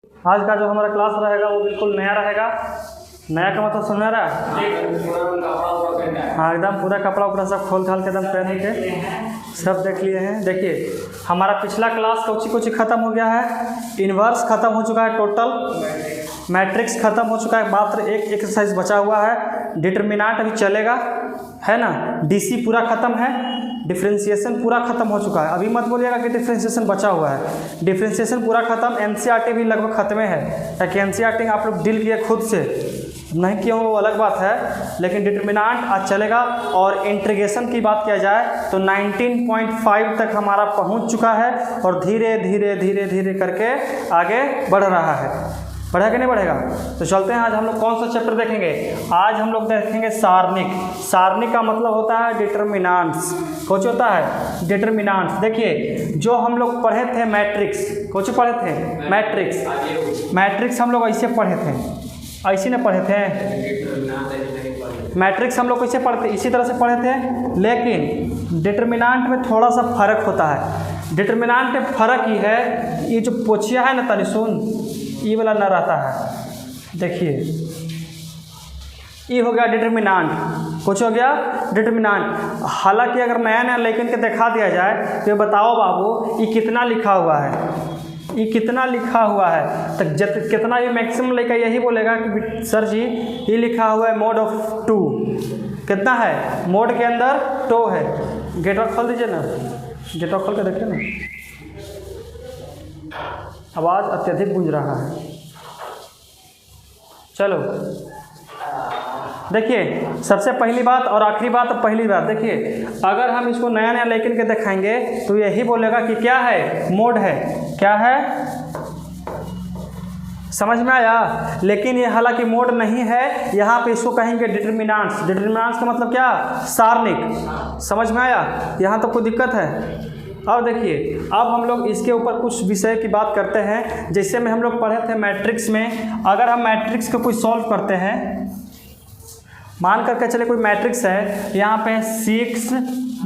आज का जो हमारा क्लास रहेगा वो बिल्कुल नया रहेगा। नया का मतलब समझ रहा है? हाँ, एकदम पूरा कपड़ा उपड़ा सब खोल खाल के एकदम पहन के सब देख लिए हैं। देखिए हमारा पिछला क्लास कुछ ख़त्म हो गया है। इन्वर्स ख़त्म हो चुका है, टोटल मैट्रिक्स ख़त्म हो चुका है, मात्र एक एक्सरसाइज बचा हुआ है। डिटरमिनेंट अभी चलेगा, है ना। डीसी पूरा ख़त्म है, डिफ्रेंशिएशन पूरा ख़त्म हो चुका है। अभी मत बोलिएगा कि डिफ्रेंशिएशन बचा हुआ है, डिफ्रेंशिएशन पूरा ख़त्म। एनसीईआरटी भी लगभग ख़त्म है, ताकि एनसीईआरटी आप लोग डील किए खुद से, नहीं किए वो अलग बात है, लेकिन डिटरमिनेंट आज चलेगा। और इंटीग्रेशन की बात किया जाए तो 19.5 तक हमारा पहुंच चुका है और धीरे धीरे धीरे धीरे करके आगे बढ़ रहा है। बढ़ेगा कि नहीं बढ़ेगा? तो चलते हैं। आज हम लोग कौन सा चैप्टर देखेंगे? आज हम लोग देखेंगे सारणिक। सारणिक का मतलब होता है डिटरमिनेंट्स। कुछ होता है डिटरमिनेंट्स। देखिए जो हम लोग पढ़े थे मैट्रिक्स, कुछ पढ़े थे मैट्रिक्स। मैट्रिक्स हम लोग ऐसे पढ़े थे, ऐसे ना पढ़े थे। मैट्रिक्स हम लोग कैसे पढ़ते, इसी तरह से पढ़े थे, लेकिन डिटरमिनेंट में थोड़ा सा फर्क होता है। डिटरमिनेंट में फ़र्क ही है, ये जो पोछिया है ना तनी सुन, ये वाला न रहता है। देखिए ये हो गया डिटरमिनेंट, कुछ हो गया डिटरमिनेंट। हालांकि अगर नया नया लेकिन के दिखा दिया जाए तो बताओ बाबू ये कितना लिखा हुआ है, ये कितना लिखा हुआ है, तो कितना ये मैक्सिमम लेकर यही बोलेगा कि सर जी ये लिखा हुआ है मोड ऑफ 2। कितना है? मोड के अंदर 2 है। गेट ऑफ खोल दीजिए ना, गेट ऑफ खोल के देखिए ना, आवाज़ अत्यधिक गूंज रहा है। चलो देखिए सबसे पहली बात और आखिरी बात। पहली बात देखिए, अगर हम इसको नया नया लेकिन के दिखाएंगे तो यही बोलेगा कि क्या है, मोड है। क्या है, समझ में आया? लेकिन ये हालांकि मोड नहीं है, यहाँ पे इसको कहेंगे डिटरमिनेंट्स। डिटरमिनेंट्स का मतलब क्या? सारणिक। समझ में आया? यहाँ तो कोई दिक्कत है? अब देखिए, अब हम लोग इसके ऊपर कुछ विषय की बात करते हैं। जैसे में हम लोग पढ़े थे मैट्रिक्स में, अगर हम मैट्रिक्स को कोई सॉल्व करते हैं, मान करके चले कोई मैट्रिक्स है, यहाँ पे 6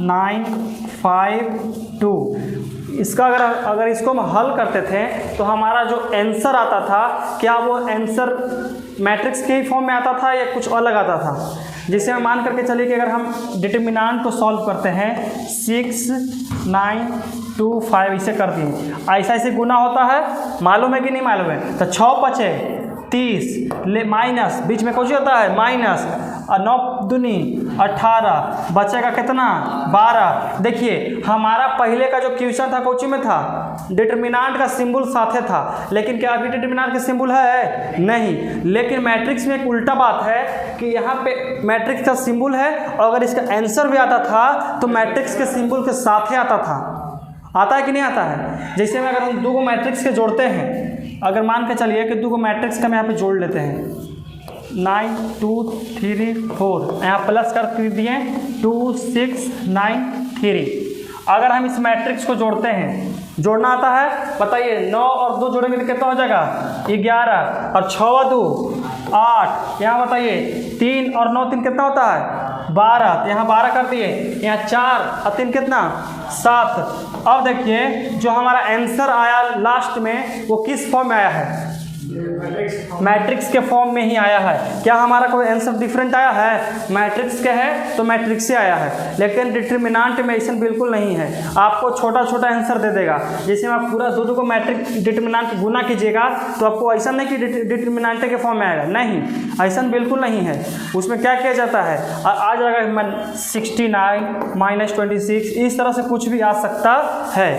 9 5 2, इसका अगर इसको हम हल करते थे तो हमारा जो आंसर आता था, क्या वो आंसर मैट्रिक्स के ही फॉर्म में आता था या कुछ अलग आता था? जिसे हम मान करके चलिए कि अगर हम डिटरमिनेंट को सॉल्व करते हैं 6 9 2 5 इसे कर दिए, ऐसा ऐसे गुना होता है, मालूम है कि नहीं मालूम है? तो 6 5 30 ले माइनस, बीच में कुछ होता है माइनस, और 9 दूनी 18, बचेगा कितना? 12। देखिए हमारा पहले का जो क्वेश्चन था कोची में था, डिटरमिनेंट का सिंबल साथे था, लेकिन क्या अभी डिटरमिनेंट का सिंबल है? नहीं। लेकिन मैट्रिक्स में एक उल्टा बात है कि यहाँ पे मैट्रिक्स का सिंबल है, और अगर इसका आंसर भी आता था तो मैट्रिक्स के सिंबल के साथे आता था। आता है कि नहीं आता है? जैसे में अगर हम दो मैट्रिक्स के जोड़ते हैं, अगर मान के चलिए कि 2 मैट्रिक्स का हम यहाँ पे जोड़ लेते हैं, 9 2 3 4, यहाँ प्लस कर दिए 2 6 9 3। अगर हम इस मैट्रिक्स को जोड़ते हैं, जोड़ना आता है? बताइए, 9 और 2 जोड़ेंगे तो कितना हो जाएगा? 11, और 6 और 2 8, यहाँ बताइए 3 और 9 3 कितना होता है? 12, यहाँ 12 कर दिए, यहाँ 4 और 3 कितना? 7। अब देखिए जो हमारा आंसर आया लास्ट में वो किस फॉर्म में आया है? मैट्रिक्स के फॉर्म में ही आया है। क्या हमारा कोई आंसर डिफरेंट आया है? मैट्रिक्स के है तो मैट्रिक्स से आया है, लेकिन डिटरमिनेंट में ऐसा बिल्कुल नहीं है। आपको छोटा छोटा आंसर दे देगा। जैसे में आप पूरा दो को मैट्रिक्स डिटरमिनेंट गुना कीजिएगा तो आपको ऐसा नहीं कि डिटरमिनेंट के फॉर्म में आएगा, नहीं, ऐसा बिल्कुल नहीं है। उसमें क्या किया जाता है, आ जाएगा 69 -26, इस तरह से कुछ भी आ सकता है।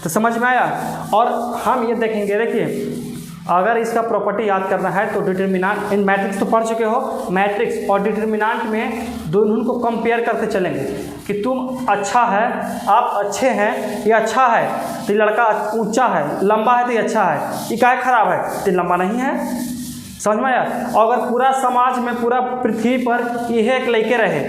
तो समझ में आया? और हम ये देखेंगे, देखिए अगर इसका प्रॉपर्टी याद करना है तो डिटरमिनेंट, इन मैट्रिक्स तो पढ़ चुके हो, मैट्रिक्स और डिटरमिनेंट में दोनों को कंपेयर करते चलेंगे कि तुम अच्छा है, आप अच्छे हैं, ये अच्छा है तो ये लड़का ऊंचा है, लंबा है तो ये अच्छा है, ये क्या खराब है तो लंबा नहीं है। समझ में आया? और अगर पूरा समाज में, पूरा पृथ्वी पर यही एक लड़के रहे,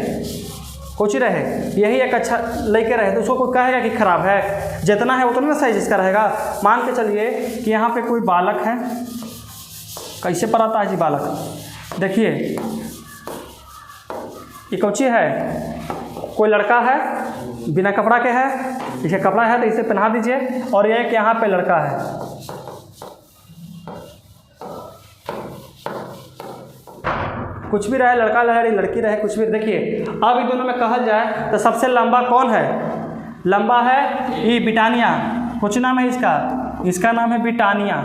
कुछ रहे, यही एक अच्छा लेके रहे, तो उसको कोई कहेगा कि खराब है? जितना है उतना ना साइज इसका रहेगा। मान के चलिए कि यहाँ पे कोई बालक है, कैसे पर आता है जी बालक? देखिए ये कौची है, कोई लड़का है बिना कपड़ा के है, इसे कपड़ा है तो इसे पहना दीजिए, और ये एक यहाँ पे लड़का है, कुछ भी रहे, लड़का रहे लड़की रहे, कुछ भी। देखिए अब इन दोनों में कहल जाए तो सबसे लंबा कौन है? लंबा है ये ब्रिटानिया। कुछ नाम है इसका, इसका नाम है ब्रिटानिया।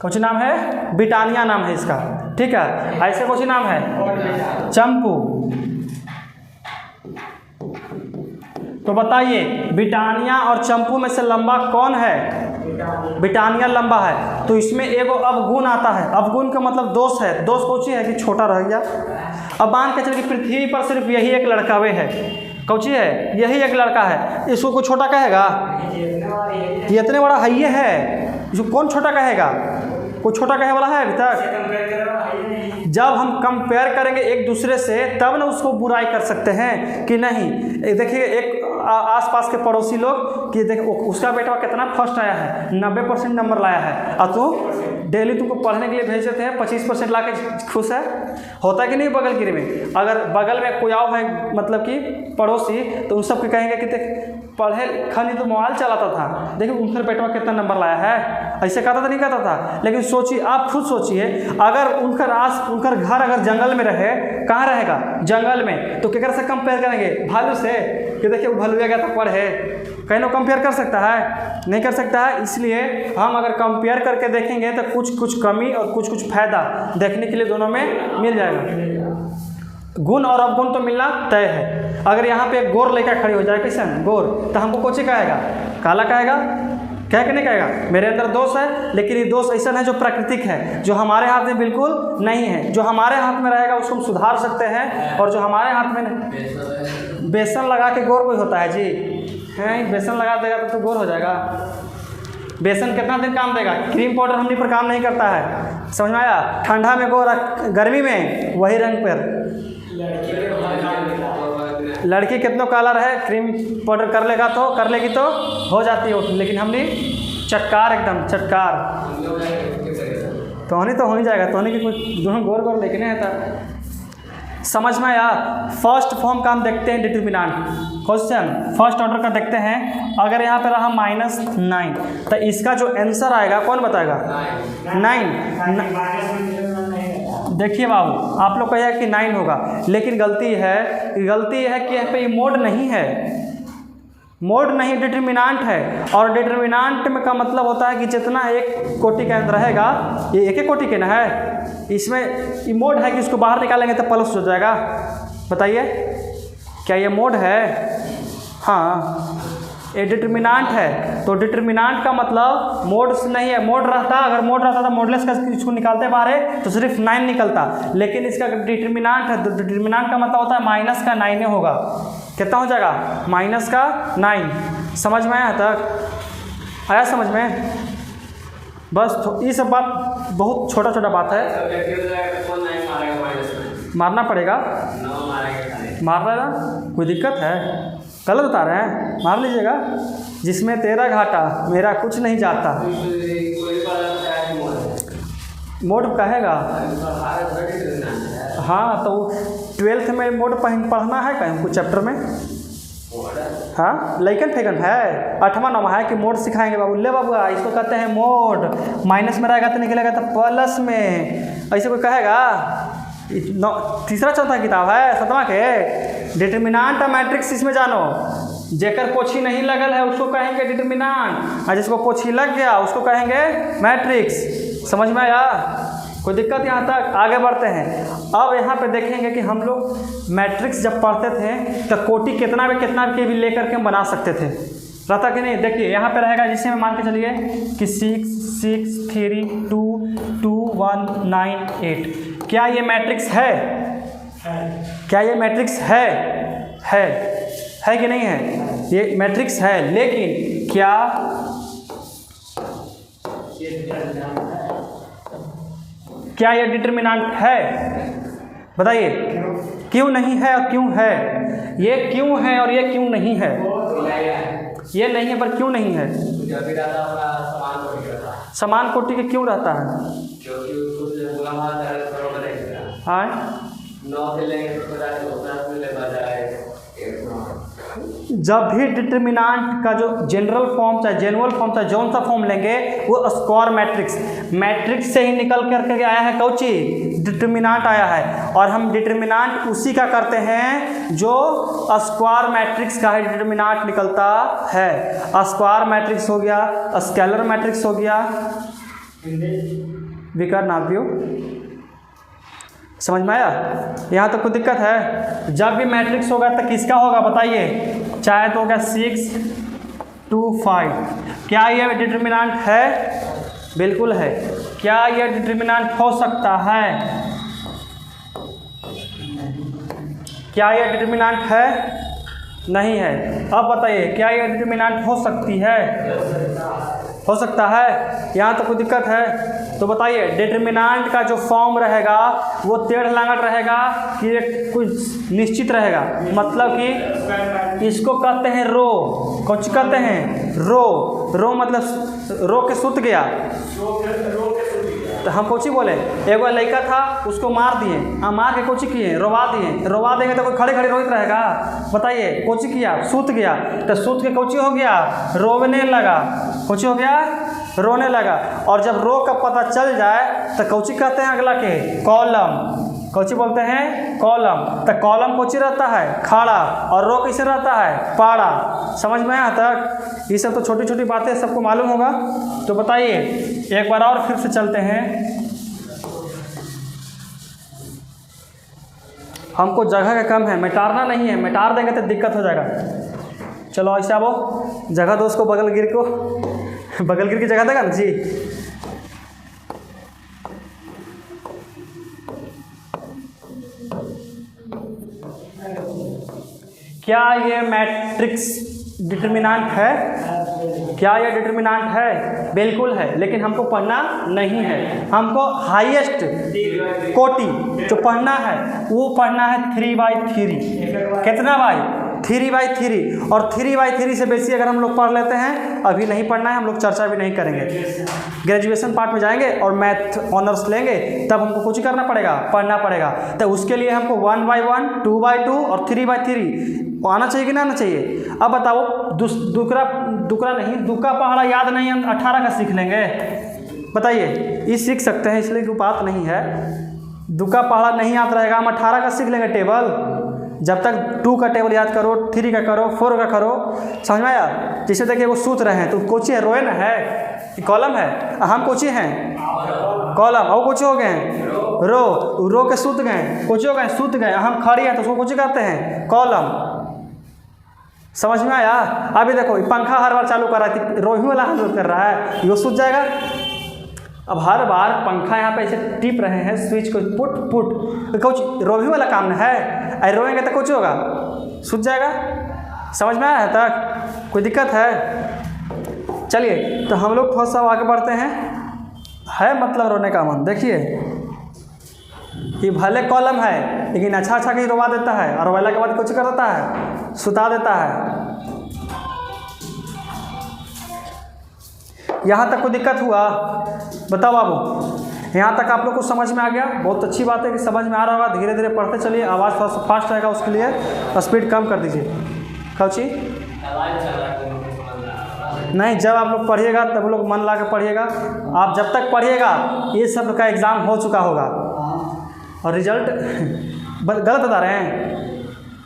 कुछ नाम है ब्रिटानिया, नाम है इसका, ठीक है। ऐसे कुछ नाम है चंपू। तो बताइए ब्रिटानिया और चंपू में से लंबा कौन है? ब्रिटानिया लंबा है। तो इसमें एगो अवगुण आता है। अवगुण का मतलब दोष है। दोष कौची है कि छोटा रह गया। अब मान के चल कि पृथ्वी पर सिर्फ यही एक लड़कावे है। कौची है? यही एक लड़का है। इसको कोई छोटा कहेगा? ये इतने बड़ा है, है, इसको कौन छोटा कहेगा? कोई छोटा कहे वाला है अभी तक? जब हम कंपेयर करेंगे एक दूसरे से तब ना उसको बुराई कर सकते हैं कि नहीं। देखिए एक आसपास के पड़ोसी लोग कि देख उसका बेटा कितना फर्स्ट आया है, 90% नंबर लाया है, और तू डेली तुमको पढ़ने के लिए भेज देते हैं 25% ला के खुश है। होता है कि नहीं बगल गिरी में? अगर बगल में कोई आओ है मतलब कि पड़ोसी, तो उन सबके कहेंगे कि देख पढ़े खाली तो मोबाइल चलाता था, देखिए उनका बेटा कितना नंबर लाया है। ऐसे कहता था नहीं कहता था? लेकिन सोचिए, आप खुद सोचिए, अगर उनका घर अगर जंगल में रहे, कहाँ रहेगा? जंगल में, तो केकर से कंपेयर करेंगे? भालू से कि देखिए वो भालू गया तो पढ़े। कहीं ना कंपेयर कर सकता है? नहीं कर सकता है। इसलिए हम अगर कंपेयर करके देखेंगे तो कुछ कुछ कमी और कुछ कुछ फायदा देखने के लिए दोनों में मिल जाएगा। गुण और अवगुण तो मिलना तय है। अगर यहाँ पे एक गोर लेकर खड़ी हो जाए, किशन गोर, तो हमको कोची कहेगा? काला कहेगा? क्या कि नहीं कहेगा? मेरे अंदर दोष है, लेकिन ये दोष ऐसा है जो प्राकृतिक है, जो हमारे हाथ में बिल्कुल नहीं है। जो हमारे हाथ में रहेगा उसको हम सुधार सकते हैं, और जो हमारे हाथ में नहीं। बेसन लगा के गोर कोई होता है जी? हैं, बेसन लगा देगा तो गोर हो जाएगा? बेसन कितना दिन काम देगा? क्रीम पाउडर हमने पर काम नहीं करता है, समझ में आया? ठंडा में गोर, गर्मी में वही रंग पर। लड़की कितना काला रहे, क्रीम पाउडर कर लेगा तो कर लेगी तो हो जाती है, लेकिन हमने चटकार, एकदम चटकार। तो हो ही जाएगा, तो की कोई दोनों गोर गोर लेके नहीं आता। समझ में आया? फर्स्ट फॉर्म का हम देखते हैं डिटरमिनेंट। क्वेश्चन फर्स्ट ऑर्डर का देखते हैं। अगर यहाँ पे रहा -9, तो इसका जो आंसर आएगा कौन बताएगा? 9। देखिए बाबू, आप लोग कहिए कि 9 होगा, लेकिन गलती है कि यहाँ पे ये मोड नहीं है। मोड नहीं, डिटरमिनेंट है। और डिटरमिनेंट में का मतलब होता है कि जितना एक कोटि के अंदर रहेगा, ये एक कोटि के ना है, इसमें ये मोड है कि इसको बाहर निकालेंगे तो प्लस हो जाएगा। बताइए क्या ये मोड है? हाँ, ये डिटरमिनेंट है। तो डिटरमिनेंट का मतलब मोड नहीं है। मोड रहता, अगर मोड रहता तो मोडलेस का इसको निकालते बाहर तो सिर्फ 9 निकलता, लेकिन इसका डिटरमिनेंट है। तो डिटरमिनेंट का मतलब होता है माइनस का 9 होगा। कितना हो जाएगा? माइनस का 9। समझ में आया तक? आया समझ में? बस ये सब बात बहुत छोटा छोटा बात है, मारना पड़ेगा। मार रहा है, कोई दिक्कत है? गलत बता रहे हैं? मार लीजिएगा। जिसमें तेरा घाटा मेरा कुछ नहीं जाता। मोड कहेगा? हाँ, तो 12th में मोड पढ़ना है कहीं कुछ चैप्टर में? हाँ, लेकिन फेगन है 8वां 9वां है कि मोड सिखाएंगे बाबू। ले बाबू, इसको कहते हैं मोड। माइनस में रहेगा तो निकलेगा तो प्लस में। ऐसे कोई कहेगा? तीसरा चौथा किताब है 7वां के। डिटरमिनेंट मैट्रिक्स इसमें जानो। जेकर पोछी नहीं लगल है उसको कहेंगे डिटरमिनेंट, और जिसको पोछी लग गया उसको कहेंगे मैट्रिक्स। समझ में आया? कोई दिक्कत? यहाँ तक आगे बढ़ते हैं। अब यहाँ पे देखेंगे कि हम लोग मैट्रिक्स जब पढ़ते थे तो कोटि कितना के भी लेकर के हम बना सकते थे। रहता कि नहीं? देखिए यहाँ पे रहेगा, जिससे में मान के चलिए कि 6 6 3 2 2 1 9 8। क्या ये मैट्रिक्स है? क्या ये मैट्रिक्स है? है कि नहीं है? ये मैट्रिक्स है, लेकिन क्या ये डिटरमिनेंट है? बताइए क्यों नहीं है और क्यों है? ये क्यों है और ये क्यों नहीं है? ये नहीं है पर क्यों नहीं है? समान कोटि के क्यों रहता है? हाँ, 9 से लेंगे तो जब भी डिटर्मिनांट का जो जनरल फॉर्म चाहे जेनुअल फॉर्म चाहे जौन सा फॉर्म लेंगे वो स्क्वायर मैट्रिक्स से ही निकल करके आया है। कौची डिटर्मिनांट आया है, और हम डिटर्मिनांट उसी का करते हैं जो स्क्वायर मैट्रिक्स का ही डिटर्मिनांट निकलता है। स्क्वायर मैट्रिक्स हो गया, स्केलर मैट्रिक्स हो गया, विकर नाभ्यो। समझ में आया? यहाँ तो कोई दिक्कत है? जब भी मैट्रिक्स होगा तो किसका होगा बताइए? चाहे तो होगा 6 2 5। क्या ये डिटर्मिनेंट है? बिल्कुल है। क्या ये डिटर्मिनेंट हो सकता है? क्या ये डिटर्मिनेंट है? नहीं है। अब बताइए क्या ये डिटर्मिनेंट हो सकती है? हो सकता है। यहाँ तो कोई दिक्कत है? तो बताइए डिटर्मिनेंट का जो फॉर्म रहेगा वो टेढ़ लांगड़ रहेगा कि कुछ निश्चित रहेगा? मतलब कि इसको कहते हैं रो। कुछ कहते हैं रो मतलब रो के सुत गया। तो हम कोची बोले? एगो लड़का था उसको मार दिए, मार के कोची किए? रोवा दिए। रोवा देंगे तो कोई खड़े खड़े रोहित रहेगा? बताइए कोची किया? सूत गया। तो सूत के कोची हो गया? रोने लगा। कोची हो गया? रोने लगा। और जब रो का पता चल जाए तो कोची कहते हैं अगला के? कॉलम। कोची बोलते हैं? कॉलम। तो कॉलम कोची रहता है? खड़ा। और रो कैसे रहता है? पाड़ा। समझ में आया तक? ये सब तो छोटी छोटी बातें सबको मालूम होगा। तो बताइए एक बार और फिर से चलते हैं। हमको जगह का कम है, मिटारना नहीं है। मिटार देंगे तो दिक्कत हो जाएगा। चलो ऐसा वो जगह दो उसको, बगल गिर को बगल गिर की जगह देगा ना जी। क्या ये मैट्रिक्स डिटर्मिनेंट है? क्या यह डिटर्मिनेंट है? बिल्कुल है, लेकिन हमको पढ़ना नहीं है। हमको हाईएस्ट कोटि जो पढ़ना है वो पढ़ना है 3/3। कितना भाई? 3/3। और 3/3 से बेसी अगर हम लोग पढ़ लेते हैं, अभी नहीं पढ़ना है, हम लोग चर्चा भी नहीं करेंगे। ग्रेजुएशन पार्ट में जाएंगे और मैथ ऑनर्स लेंगे तब हमको कुछ करना पड़ेगा, पढ़ना पड़ेगा। तो उसके लिए हमको 1/1 2/2 और 3/3 आना चाहिए कि ना आना चाहिए? अब बताओ दुकरा नहीं, दुका पहाड़ा याद नहीं, हम 18 का सीख लेंगे? बताइए ये सीख सकते हैं, इसलिए कोई बात नहीं है। दुका पहाड़ा नहीं याद रहेगा, हम 18 का सीख लेंगे टेबल। जब तक 2 का टेबल याद करो, 3 का करो, 4 का करो। समझ में आया? जैसे देखिए वो सूत रहे हैं तो कोची है? रोए ना है, कॉलम है। हम कोची हैं? कॉलम। और कोची हो गए हैं? रो के सूत गए। कोची हो गए? सूत गए। हम खड़ी हैं तो उसको कोची कहते हैं? कॉलम। समझ में आया? अभी देखो पंखा हर बार चालू कर रहा है, रोही वाला हाथ कर रहा है, ये सूझ जाएगा। अब हर बार पंखा यहाँ पे ऐसे टिप रहे हैं स्विच को, पुट कुछ रोही वाला काम न है। अरे रोएंगे तो कुछ होगा, सूझ जाएगा। समझ में आया तक? कोई दिक्कत है? चलिए तो हम लोग थोड़ा सा आगे बढ़ते हैं। है मतलब रोने का मन। देखिए ये भले कॉलम है लेकिन अच्छा कहीं रोवा देता है, और रोवाला के बाद कुछ कर देता है? सुता देता है। यहाँ तक कोई दिक्कत हुआ? बताओ बाबू, यहाँ तक आप लोग को समझ में आ गया? बहुत अच्छी बात है कि समझ में आ रहा होगा। धीरे धीरे पढ़ते चलिए, आवाज़ थोड़ा सा फास्ट रहेगा, उसके लिए स्पीड कम कर दीजिए। कौची नहीं, जब आप लोग पढ़िएगा तब लोग मन ला के पढ़िएगा। आप जब तक पढ़िएगा ये सब का एग्ज़ाम हो चुका होगा और रिजल्ट गलत बता रहे हैं।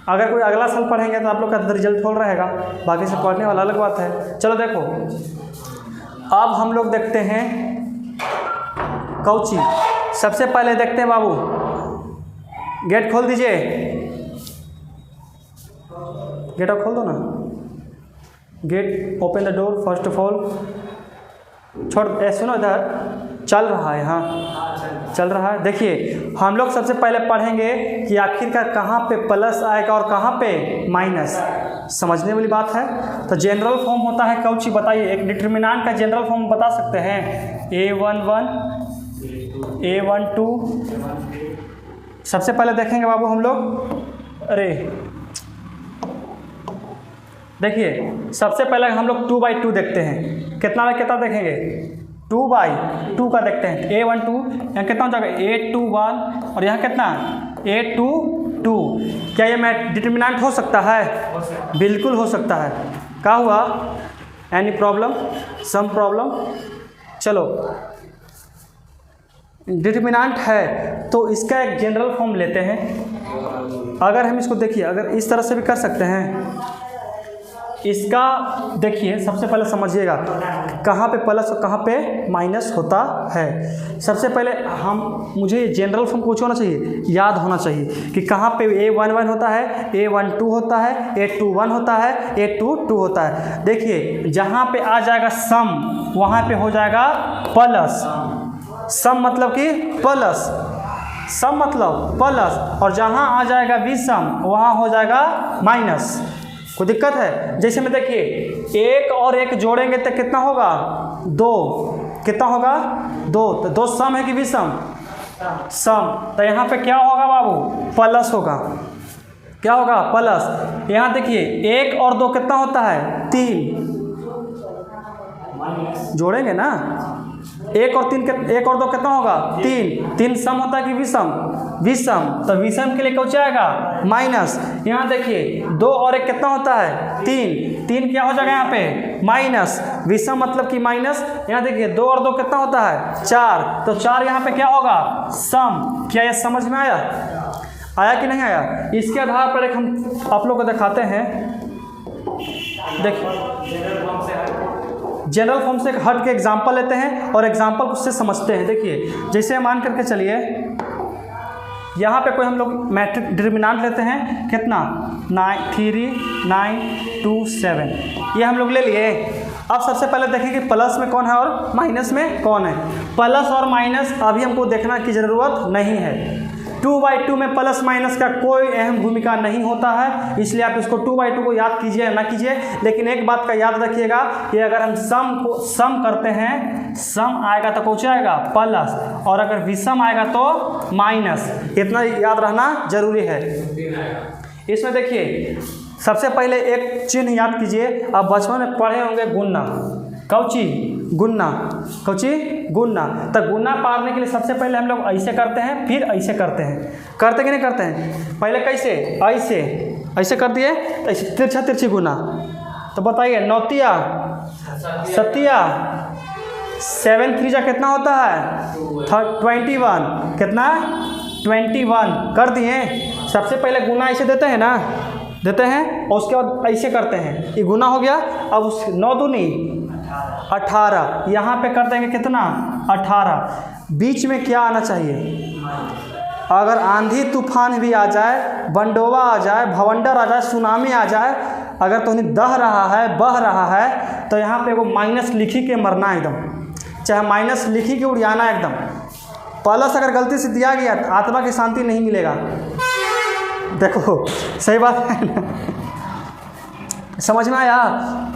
अगर कोई अगला साल पढ़ेंगे तो आप लोग का रिजल्ट खोल रहेगा, बाकी से पढ़ने वाला अलग बात है। चलो देखो अब हम लोग देखते हैं कौची। सबसे पहले देखते हैं बाबू, गेट खोल दीजिए, गेट अब खोल दो ना। Get open the door first of all. छोड़ सुनो, इधर चल रहा है। हाँ चल रहा है। देखिए हम लोग सबसे पहले पढ़ेंगे कि आखिरकार कहाँ पे प्लस आएगा और कहाँ पे माइनस। समझने वाली बात है। तो जनरल फॉर्म होता है कौची? बताइए एक डिटर्मिनेंट का जनरल फॉर्म बता सकते हैं? A11 A12। सबसे पहले देखेंगे बाबू हम लोग, अरे देखिए सबसे पहले हम लोग 2/2 देखते हैं। कितना बाई कितना देखेंगे? 2/2 का देखते हैं। A12 यहाँ कितना हो जाएगा? A21 और यहाँ कितना? A22। 2। क्या ये डिटर्मिनेंट हो सकता है? बिल्कुल हो सकता है। क्या हुआ? Any problem? Some problem? चलो, डिटर्मिनेंट है तो इसका एक जनरल फॉर्म लेते हैं। अगर हम इसको देखिए, अगर इस तरह से भी कर सकते हैं इसका, देखिए सबसे पहले समझिएगा कहाँ पे प्लस और कहाँ पे माइनस होता है। सबसे पहले मुझे जनरल फॉर्म कुछ होना चाहिए, याद होना चाहिए कि कहाँ पे A11 होता है, A12 होता है, A21 होता है, A22 होता है। देखिए जहाँ पे आ जाएगा सम वहाँ पे हो जाएगा प्लस। सम मतलब कि प्लस, सम मतलब प्लस, और जहाँ आ जाएगा विषम वहाँ हो जाएगा माइनस। कोई दिक्कत है? जैसे में देखिए 1 और 1 जोड़ेंगे तो कितना होगा? 2। कितना होगा? 2। तो 2 सम है कि विषम? सम। तो यहाँ पे क्या होगा बाबू? प्लस होगा। क्या होगा? प्लस। यहाँ देखिए 1 और 2 कितना होता है? 3। जोड़ेंगे ना, 1 और 2 कितना होगा? 3। 3 सम होता है कि विषम? विषम। तो विषम के लिए क्या हो जाएगा? माइनस। यहाँ देखिए 2 और 1 कितना होता है? 3। 3 क्या हो जाएगा यहाँ पे? माइनस। विषम मतलब कि माइनस। यहाँ देखिए 2 और 2 कितना होता है? 4। तो 4 यहाँ पे क्या होगा? सम। क्या यह समझ में आया? आया कि नहीं आया? इसके आधार पर एक हम आप लोग को दिखाते हैं। देखिए जनरल फॉर्म से हट के एग्जाम्पल लेते हैं और एग्जाम्पल उससे समझते हैं। देखिए जैसे मान करके चलिए यहाँ पे कोई हम लोग मैट्रिक डिटर्मिनेंट लेते हैं, कितना? 3, 9, 2, 7, ये हम लोग ले लिए। अब सबसे पहले देखें कि प्लस में कौन है और माइनस में कौन है। प्लस और माइनस अभी हमको देखना की ज़रूरत नहीं है। 2/2 में प्लस माइनस का कोई अहम भूमिका नहीं होता है, इसलिए आप इसको 2/2 को याद कीजिए या ना कीजिए। लेकिन एक बात का याद रखिएगा कि अगर हम सम करते हैं, सम आएगा तो कौन आएगा? प्लस, और अगर विषम आएगा तो माइनस। इतना याद रहना जरूरी है। इसमें देखिए सबसे पहले एक चिन्ह याद कीजिए। आप बचपन में पढ़े होंगे गुणा। कौची? गुणा। कौची? गुणा। तो गुणा पारने के लिए सबसे पहले हम लोग ऐसे करते हैं, फिर ऐसे करते हैं। करते कि नहीं करते हैं? पहले कैसे? ऐसे ऐसे कर दिए, ऐसे तिरछा तिरछी गुणा। तो बताइए 9 तिया 7 7 3 कितना होता है? 21। कितना? 21 कर दिए। सबसे पहले गुणा ऐसे देते हैं ना, देते हैं, और उसके बाद ऐसे करते हैं, ये गुना हो गया। अब उस 9 दूनी 18, यहाँ पे कर देंगे कितना? 18। बीच में क्या आना चाहिए? अगर आंधी तूफान भी आ जाए, बंडोवा आ जाए, भवंडर आ जाए, सुनामी आ जाए, अगर तो नहीं दह रहा है, बह रहा है, तो यहाँ पे वो माइनस लिखी के मरना एकदम, चाहे माइनस लिखी के उड़ाना एकदम। प्लस अगर गलती से दिया गया तो आत्मा की शांति नहीं मिलेगा। देखो सही बात है ना? समझ में आया?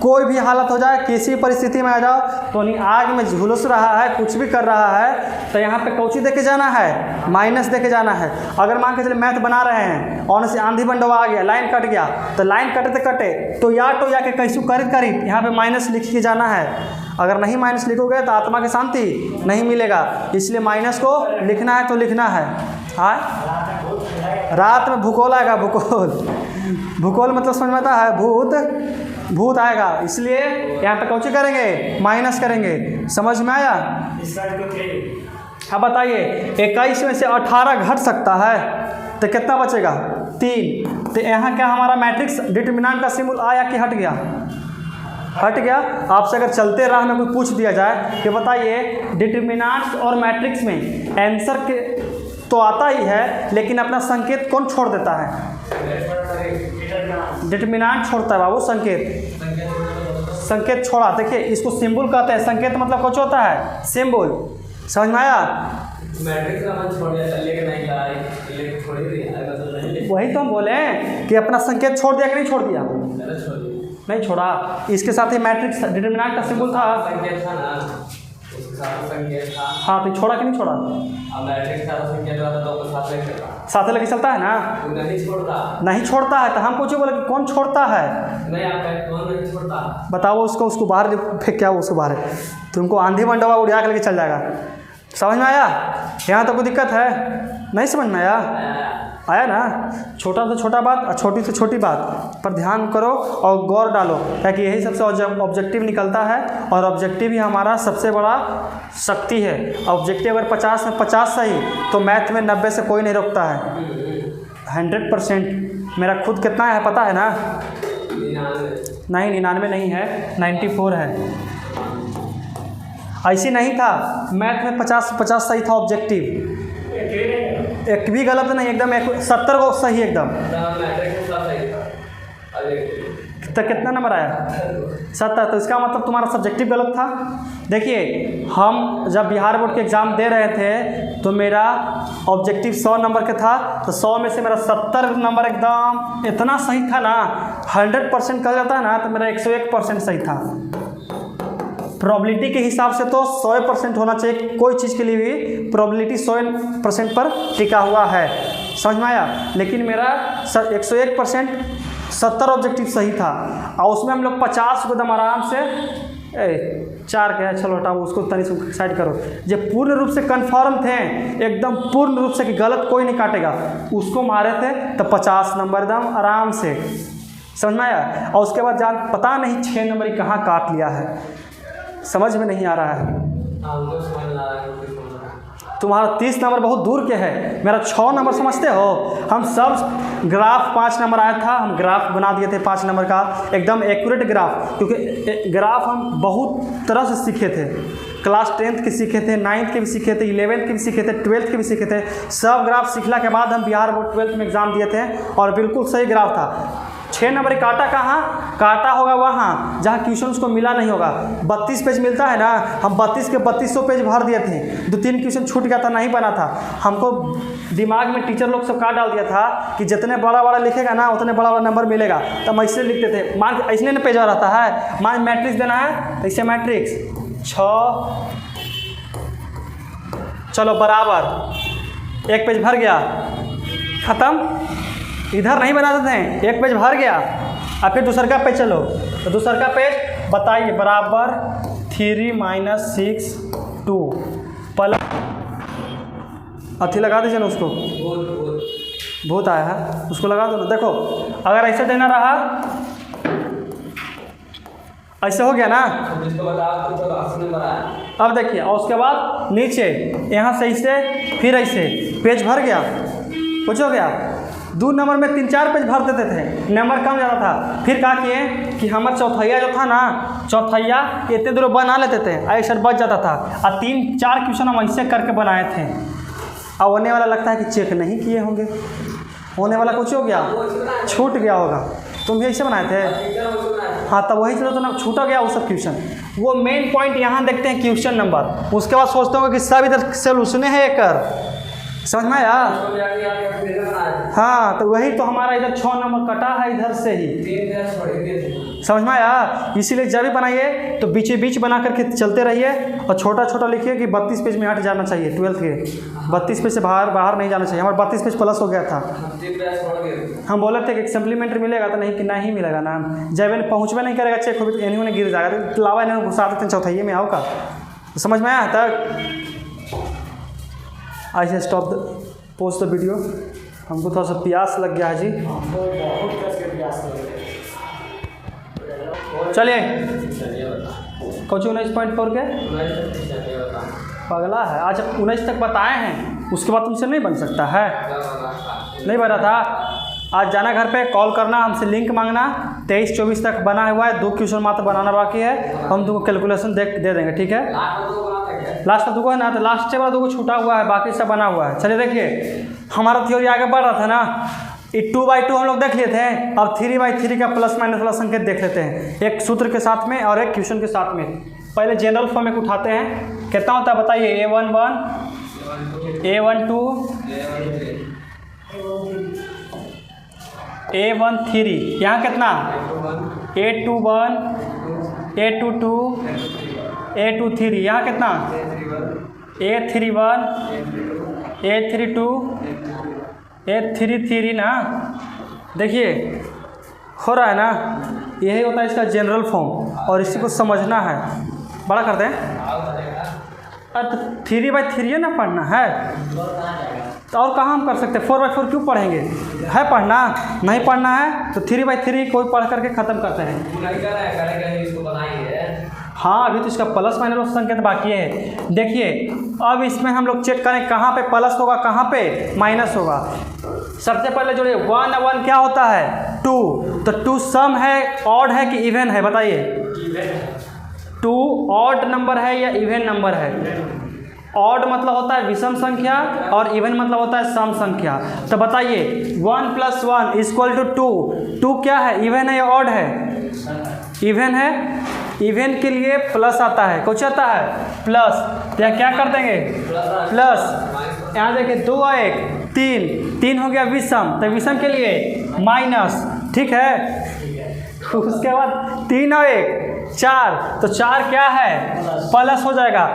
कोई भी हालत हो जाए, किसी परिस्थिति में आ जाओ, तो नहीं आग में झुलस रहा है, कुछ भी कर रहा है, तो यहाँ पे कौची देके जाना है? माइनस देके जाना है। अगर मान के चले मैथ बना रहे हैं और से आंधी बंडवा आ गया, लाइन कट गया, तो लाइन कटे कटे तो या के कैसू करीब यहाँ पे माइनस लिख के जाना है। अगर नहीं माइनस लिखोगे तो आत्मा की शांति नहीं मिलेगा, इसलिए माइनस को लिखना है तो लिखना है। हाँ, रात में भूगोल आएगा, भूगोल मतलब समझ में आता है? भूत आएगा, इसलिए यहाँ पे कौची करेंगे? माइनस करेंगे। समझ में आया? अब बताइए 21 में से 18 घट सकता है तो कितना बचेगा? 3। तो यहाँ क्या हमारा मैट्रिक्स डिटर्मिनेंट का सिंबल आया कि हट गया? हट गया। आपसे अगर चलते राह में कोई पूछ दिया जाए कि बताइए डिटर्मिनेंट्स और मैट्रिक्स में आंसर के तो आता ही है, लेकिन अपना संकेत कौन छोड़ देता है? डिटर्मिनेंट छोड़ता है बाबू, संकेत छोड़ा। देखिए इसको सिंबल कहते हैं। संकेत मतलब कुछ होता है? सिंबल। समझ में आया? मैट्रिक्स का मन छोड़ दिया, लेकिन नहीं छोड़ दिया। वही तो हम बोले कि अपना संकेत छोड़ दिया कि नहीं छोड़ दिया? नहीं छोड़ा। इसके साथ ही मैट्रिक्स डिटर्मिनेंट का सिंबल था, संकेत था ना, उसके साथ संकेत था। हाँ, तो छोड़ा कि नहीं छोड़ा? अब मैट्रिक्स का संकेत रहता तो साथ लेके चलता, साथ लेके चलता है ना? नहीं छोड़ता, नहीं छोड़ता है। तो हम पूछे बोले कि कौन छोड़ता है? नहीं आपका कौन नहीं छोड़ता? बताओ उसको बाहर फेंक, क्या उसको बाहर है? तुमको आंधी मंडवा उड़ा के लेके चल जाएगा। समझ में आया? यहाँ तो कोई दिक्कत है? नहीं समझ में आया? आया ना। छोटा से छोटा बात और छोटी से छोटी बात पर ध्यान करो और गौर डालो, ताकि यही सबसे ऑब्जेक्टिव निकलता है। और ऑब्जेक्टिव ही हमारा सबसे बड़ा शक्ति है। ऑब्जेक्टिव अगर 50 में 50 सही तो मैथ में 90 से कोई नहीं रोकता है। 100%। मेरा खुद कितना है पता है ना? 99 नहीं है, 94 है। ऐसी नहीं था, मैथ में 50 सही था ऑब्जेक्टिव। एक भी गलत नहीं, एकदम 70 को सही एकदम। तो कितना नंबर आया? 70। तो इसका मतलब तुम्हारा सब्जेक्टिव गलत था। देखिए, हम जब बिहार बोर्ड के एग्ज़ाम दे रहे थे तो मेरा ऑब्जेक्टिव 100 नंबर का था, तो 100 में से मेरा 70 नंबर एकदम इतना सही था ना, 100% कहा जाता है ना, तो मेरा 101% सही था। प्रोबेबिलिटी के हिसाब से तो 100% होना चाहिए, कोई चीज़ के लिए भी प्रोबेबिलिटी 100% पर टिका हुआ है। समझ में आया? लेकिन मेरा 101% 70 ऑब्जेक्टिव सही था, और उसमें हम लोग 50 को एकदम आराम से 4 क्या है, चलो हटाओ उसको, तनी से साइड करो। जब पूर्ण रूप से कन्फर्म थे, एकदम पूर्ण रूप से कि गलत कोई नहीं काटेगा, उसको मारे थे तो 50 नंबर एकदम आराम से। समझ में आया? और उसके बाद पता नहीं 6 नंबर ही कहाँ काट लिया है, समझ में नहीं आ रहा है। तुम्हारा 30 नंबर बहुत दूर के है, मेरा 6 नंबर समझते हो। हम सब ग्राफ 5 नंबर आया था, हम ग्राफ बना दिए थे 5 नंबर का, एकदम एक्यूरेट ग्राफ। क्योंकि ग्राफ हम बहुत तरह से सीखे थे, क्लास 10th के सीखे थे, 9th के भी सीखे थे, 11th के भी सीखे थे, 12th के भी सीखे थे। सब ग्राफ सीखला के बाद हम बिहार बोर्ड 12th में एग्ज़ाम दिए थे, और बिल्कुल सही ग्राफ था। 6 नंबर काटा कहाँ? काटा होगा वहाँ जहाँ क्वेश्चन उसको मिला नहीं होगा। 32 पेज मिलता है ना, हम 32 के 3200 पेज भर दिए थे। 2-3 क्वेश्चन छूट गया था, नहीं बना था। हमको दिमाग में टीचर लोग सब काट डाल दिया था कि जितने बड़ा बड़ा लिखेगा ना उतने बड़ा बड़ा नंबर मिलेगा, तो हम ऐसे लिखते थे। मान ऐसे ना पेज रहता है, मान मैट्रिक्स देना है, ऐसे मैट्रिक्स 6, चलो बराबर, 1 पेज भर गया, ख़त्म। इधर नहीं बनाते थे, 1 पेज भर गया, और फिर दूसर का पेज चलो, तो दूसर का पेज बताइए, बराबर 3 - 6 2 प्लस अथी लगा दीजिए ना उसको, बहुत आया है उसको लगा दो ना। देखो अगर ऐसे देना रहा, ऐसे हो गया ना। अब देखिए, और उसके बाद नीचे यहाँ से ऐसे, फिर ऐसे पेज भर गया, कुछ हो गया। 2 नंबर में 3-4 पेज भर देते थे, नंबर कम ज़्यादा था। फिर कहा किए कि हमारा चौथैया जो था ना, चौथैया इतने दूर बना लेते थे, ऐसा बच जाता था, और 3-4 क्वेश्चन हम ऐसे करके बनाए थे। अब होने वाला लगता है कि चेक नहीं किए होंगे, होने वाला कुछ हो गया, छूट गया होगा। तुम भी ऐसे बनाए थे? हाँ, तब वही चलो तो ना, छूटा गया वो सब क्वेश्चन। वो मेन पॉइंट यहाँ देखते हैं क्वेश्चन नंबर, उसके बाद सोचते होंगे कि सब इधर सोल्यूशन है कर। समझ में आया? हाँ, तो वही तो हमारा इधर 6 नंबर कटा है इधर से ही। समझ में आया? इसीलिए जब भी बनाइए तो बीच बीच बना करके चलते रहिए, और छोटा छोटा लिखिए कि 32 पेज में हट जाना चाहिए। 12th के 32 पेज से बाहर नहीं जाना चाहिए। हमारा 32 पेज प्लस हो गया था। हम बोले थे कि सप्लीमेंट्री मिलेगा, तो नहीं मिलेगा ना, जब इन्हें पहुँचवे नहीं करेगा, चेक हो तो इन्हीं गिर जाएगा, तो लावा इन्हें घुसा देते हैं चौथाइये में। आओ का समझ में आया? तक आई से स्टॉप पोस्ट द वीडियो। हमको थोड़ा सा प्यास लग गया है जी। चलिए, कुछ 19.4 के पगला है। आज 19 तक बताए हैं, उसके बाद तुमसे नहीं बन सकता है, नहीं बना था। आज जाना घर पे, कॉल करना, हमसे लिंक मांगना। 23-24 तक बना हुआ है, 2 क्वेश्चन मात्र बनाना बाकी है, हम तुमको कैलकुलेशन दे देंगे, ठीक है। लास्ट का 2 है ना, तो लास्ट वाला 2 छूटा हुआ है, बाकी सब बना हुआ है। चलिए देखिए, हमारा थ्योरी आगे बढ़ रहा था ना, 2/2 हम लोग देख लिए थे। अब 3/3 का प्लस माइनस वाला संकेत देख लेते हैं, एक सूत्र के साथ में और एक क्वेश्चन के साथ में। पहले जनरल फॉर्म में उठाते हैं, कितना होता है बताइए? A11 A12 A13, यहाँ कितना? A21 A22 A23, यहाँ कितना? A31 A32 A33 ना। देखिए हो रहा है ना, यही होता है इसका जनरल फॉर्म, और इसी को समझना है। बड़ा करते हैं, अरे तो 3/3 ना पढ़ना है तो और कहाँ हम कर सकते हैं? 4/4 क्यों पढ़ेंगे? है पढ़ना? नहीं पढ़ना है तो 3/3 कोई पढ़ करके ख़त्म करते हैं। नहीं कर रहा है, करेंगे इसको बनाएंगे। हाँ अभी तो इसका प्लस माइनस संकेत बाकी है। देखिए अब इसमें हम लोग चेक करें कहाँ पे प्लस होगा कहाँ पे माइनस होगा। सबसे पहले जोड़िए 1 1 क्या होता है 2, तो 2 सम है ऑड है कि इवन है बताइए? 2 ऑड नंबर है या इवन नंबर है? ऑड मतलब होता है विषम संख्या और इवन मतलब होता है सम संख्या। तो बताइए 1 + 1 = 2। 2 क्या है, इवन है या ऑड है? इवन है। इवन के लिए प्लस आता है, कुछ आता है प्लस, तो यहाँ क्या कर देंगे प्लस। यहाँ देखिए 2 और 1 3 हो गया विषम, तो विषम के लिए माइनस, ठीक है। उसके बाद 3 और 1 4, तो 4 क्या है प्लस हो जाएगा।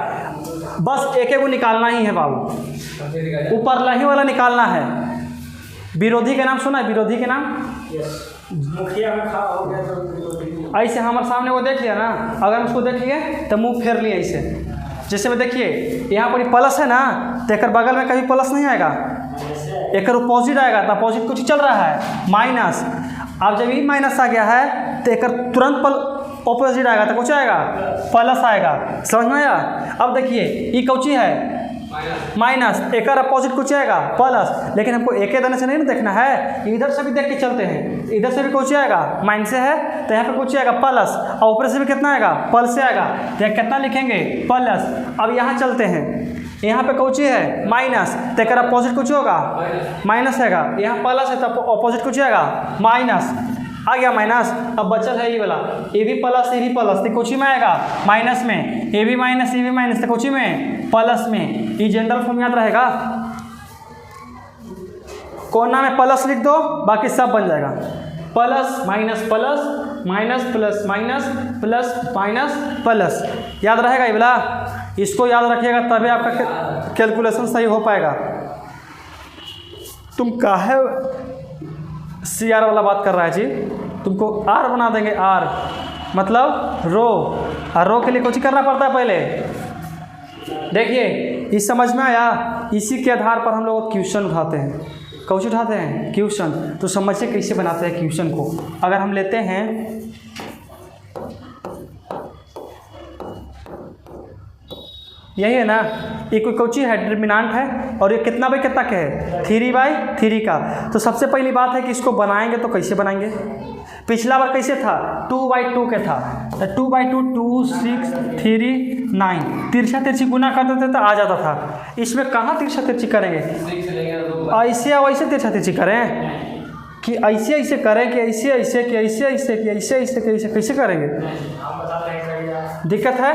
बस एक को निकालना ही है बाबू, ऊपर लही वाला निकालना है। विरोधी के नाम सुना है? विरोधी के नाम मुखिया में खा हो गया तो ऐसे हमारे सामने वो देख लिया ना, अगर हम उसको देख लिए तो मुंह फेर लिए ऐसे। जैसे में देखिए यहाँ पर प्लस है ना, तो एक बगल में कभी प्लस नहीं आएगा, एक अपोजिट आएगा। तो अपोजिट कुछ चल रहा है माइनस। अब जब ये माइनस आ गया है तो एक तुरंत ऑपोजिट आएगा, तो कुछ आएगा प्लस आएगा। समझ में आया? अब देखिए ये कौची है माइनस, एक अपोजिट कुछ आएगा प्लस। लेकिन हमको एक देने से नहीं ना देखना है, इधर से भी देख के चलते हैं। इधर से भी कुछ आएगा माइनस से है तो यहाँ पे कुछ आएगा प्लस, और ऊपर से भी कितना आएगा प्लस से आएगा, तो यहाँ कितना लिखेंगे प्लस। अब यहाँ चलते हैं, यहाँ पे कौची है माइनस, तो एक अपोजिट कुछ होगा माइनस आएगा। यहाँ प्लस है तो अपोजिट कुछ आएगा माइनस, आ गया माइनस। अब बचल है ये वाला, ए भी प्लस तो कोची में आएगा माइनस में, ए भी माइनस तो कोची में प्लस में। ये जनरल फॉर्म याद रहेगा, कोना में प्लस लिख दो, बाकी सब बन जाएगा plus minus plus minus plus minus plus minus plus. याद रहेगा ये वाला, इसको याद रखिएगा तभी आपका कैलकुलेशन सही हो पाएगा। तुम काहे CR वाला बात कर रहा है जी? तुमको R बना देंगे, R मतलब रो, और रो के लिए कुछ करना पड़ता है पहले। देखिए इस समझ में आया? इसी के आधार पर हम लोग क्वेश्चन उठाते हैं। कौन उठाते हैं? क्वेश्चन। तो समझिए कैसे बनाते हैं क्वेश्चन को। अगर हम लेते हैं यही है ना, ये कोई कौची है डिटरमिनेंट है, और ये कितना बाई कितना का है 3/3 का। तो सबसे पहली बात है कि इसको बनाएंगे तो कैसे बनाएंगे? पिछला बार कैसे था 2/2 के था, तो 2/2 2 6 3 9 तिरछा तिरछी गुना करते थे तो आ जाता था। इसमें कहाँ तिरछा तिरछी करेंगे? ऐसे या वैसे तिरछा तिरछी करें कि ऐसे करें कि ऐसे कि ऐसे कैसे करेंगे? दिक्कत है?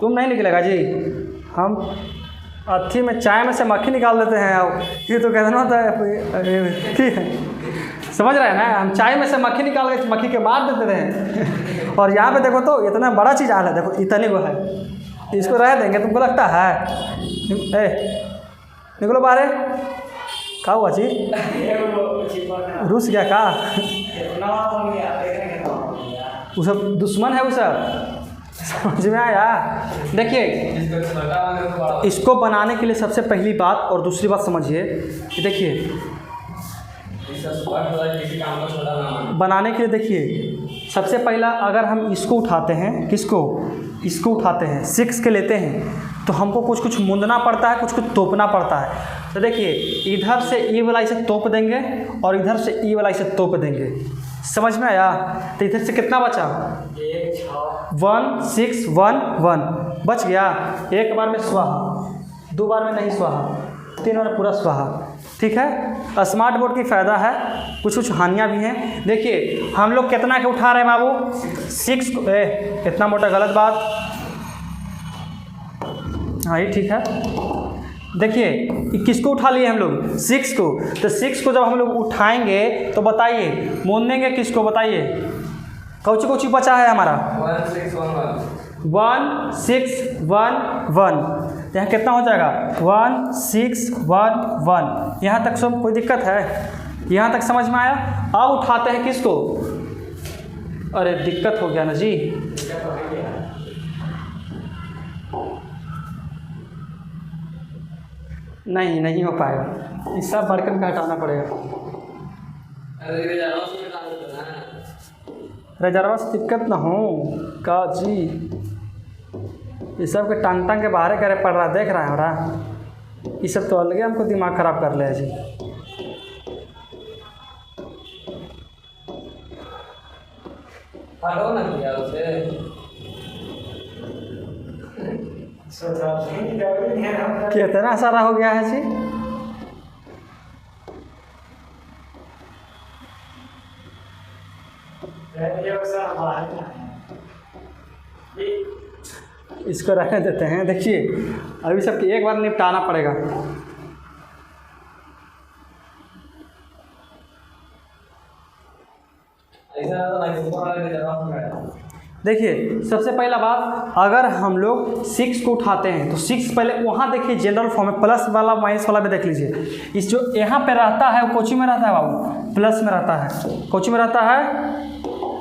तुम नहीं निकलेगा जी। हम अथी में चाय में से मक्खी निकाल देते हैं, ये तो कहना होता है ठीक है, समझ रहे हैं ना? हम चाय में से मक्खी निकाल के मक्खी के मार देते हैं। और यहाँ पे देखो तो इतना बड़ा चीज़ आ रहा है, देखो इतनी वो है, इसको रह देंगे तुमको लगता है? ए निकलो बाहर। क्या हुआ जी? रूस गया का? वो सब दुश्मन है वो सब, समझ में आया? देखिए इसको बनाने के लिए सबसे पहली बात और दूसरी बात समझिए कि देखिए बनाने के लिए देखिए सबसे पहला अगर हम इसको उठाते हैं, किसको? इसको उठाते हैं 6 के लेते हैं, तो हमको कुछ कुछ मुंदना पड़ता है, कुछ कुछ तोपना पड़ता है। तो देखिए इधर से ई वाला इसे तोप देंगे और इधर से ई वाला इसे तोप देंगे। समझ में आया? तो इधर से कितना बचा? 1 6 1 1 बच गया। एक बार में स्वाहा, 2 बार में नहीं स्वाहा, 3 बार में पूरा स्वाहा। ठीक है? स्मार्ट बोर्ड की फ़ायदा है, कुछ कुछ हानियाँ भी हैं। देखिए हम लोग कितना के उठा रहे हैं बाबू? 6 को। इतना मोटा गलत बात। हाँ ये ठीक है। देखिए किसको उठा लिए हम लोग? 6 को। तो 6 को जब हम लोग उठाएंगे तो बताइए मोड़ेंगे किसको? बताइए कौची कौची बचा है हमारा? 1 6 1 1 6 1 1। यहाँ कितना हो जाएगा? 1 6 1 1। यहाँ तक सब कोई दिक्कत है? यहाँ तक समझ में आया? अब उठाते हैं किसको? अरे दिक्कत हो गया ना जी। नहीं हो पाएगा, इस सब बर्तन का हटाना पड़ेगा। अरे रिजर्व से निकाल दो ना। रिजर्व से दिक्कत ना हो का जी, ये सब के टांग टांग के बाहर करे पड़ रहा, देख रहा है हमारा, ये सब तो अलग हमको दिमाग ख़राब कर ले जी। हटो ना किया उसे। कितना सारा हो गया है जी। इसको रहने देते हैं। देखिए अभी सबकी एक बार निपटाना पड़ेगा। देखिए सबसे पहला बात, अगर हम लोग 6 को उठाते हैं तो 6 पहले वहाँ देखिए जनरल फॉर्म में प्लस वाला माइनस वाला में देख लीजिए। इस जो यहाँ पे रहता है वो कोची में रहता है बाबू, प्लस में रहता है। कोची में रहता है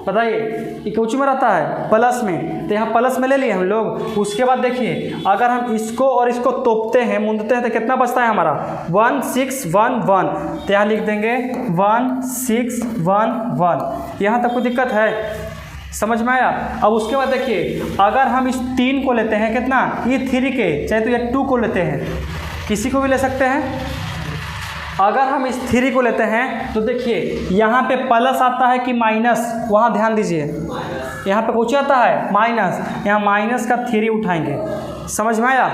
बताइए, ये कोची में रहता है प्लस में, तो यहाँ प्लस में ले लिए हम लोग। उसके बाद देखिए अगर हम इसको और इसको तोपते हैं मुंदते हैं तो कितना बचता है हमारा 1 6 1 1, तो यहाँ लिख देंगे 1 6 1 1। यहाँ तक कोई दिक्कत है, समझ में आया। अब उसके बाद देखिए अगर हम इस 3 को लेते हैं, कितना ये 3 के, चाहे तो ये 2 को लेते हैं, किसी को भी ले सकते हैं। अगर हम इस 3 को लेते हैं तो देखिए यहाँ पे प्लस आता है कि माइनस, वहाँ ध्यान दीजिए, यहाँ पे कुछ आता है माइनस, यहाँ माइनस का 3 उठाएंगे। समझ में आया,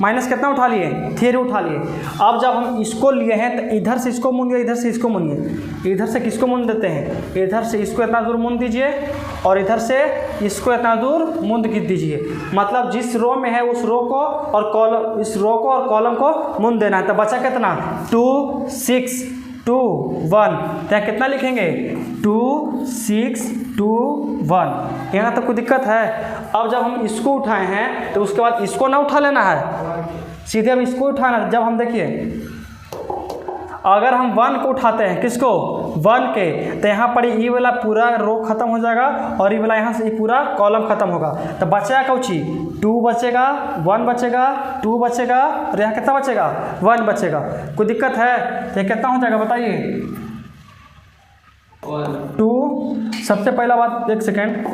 माइनस कितना उठा लिए 3 उठा लिए। अब जब हम इसको लिए हैं तो इधर से इसको मुंदिए, इधर से इसको मुंदिए। इधर से किसको मुंद देते हैं, इधर से इसको इतना दूर मुंद दीजिए और इधर से इसको इतना दूर मुंद दीजिए। मतलब जिस रो में है उस रो को और कॉलम, इस रो को और कॉलम को मुंद देना है। तो बचा कितना 2 6 2 1, तो यहाँ कितना लिखेंगे 2 6 2 1। यहाँ तक कोई दिक्कत है। अब जब हम इसको उठाए हैं तो उसके बाद इसको ना उठा लेना है, सीधे हम इसको उठाना। जब हम देखिए अगर हम 1 को उठाते हैं, किसको 1 के, तो यहाँ पर ये वाला पूरा रो खत्म हो जाएगा और ये वाला यहाँ से ये पूरा कॉलम खत्म होगा। तो बचेगा कौची 2 बचेगा, 1 बचेगा, 2 बचेगा और यहाँ कितना बचेगा 1 बचेगा। कोई दिक्कत है तो ये कितना हो जाएगा बताइए 2। सबसे पहला बात एक सेकेंड,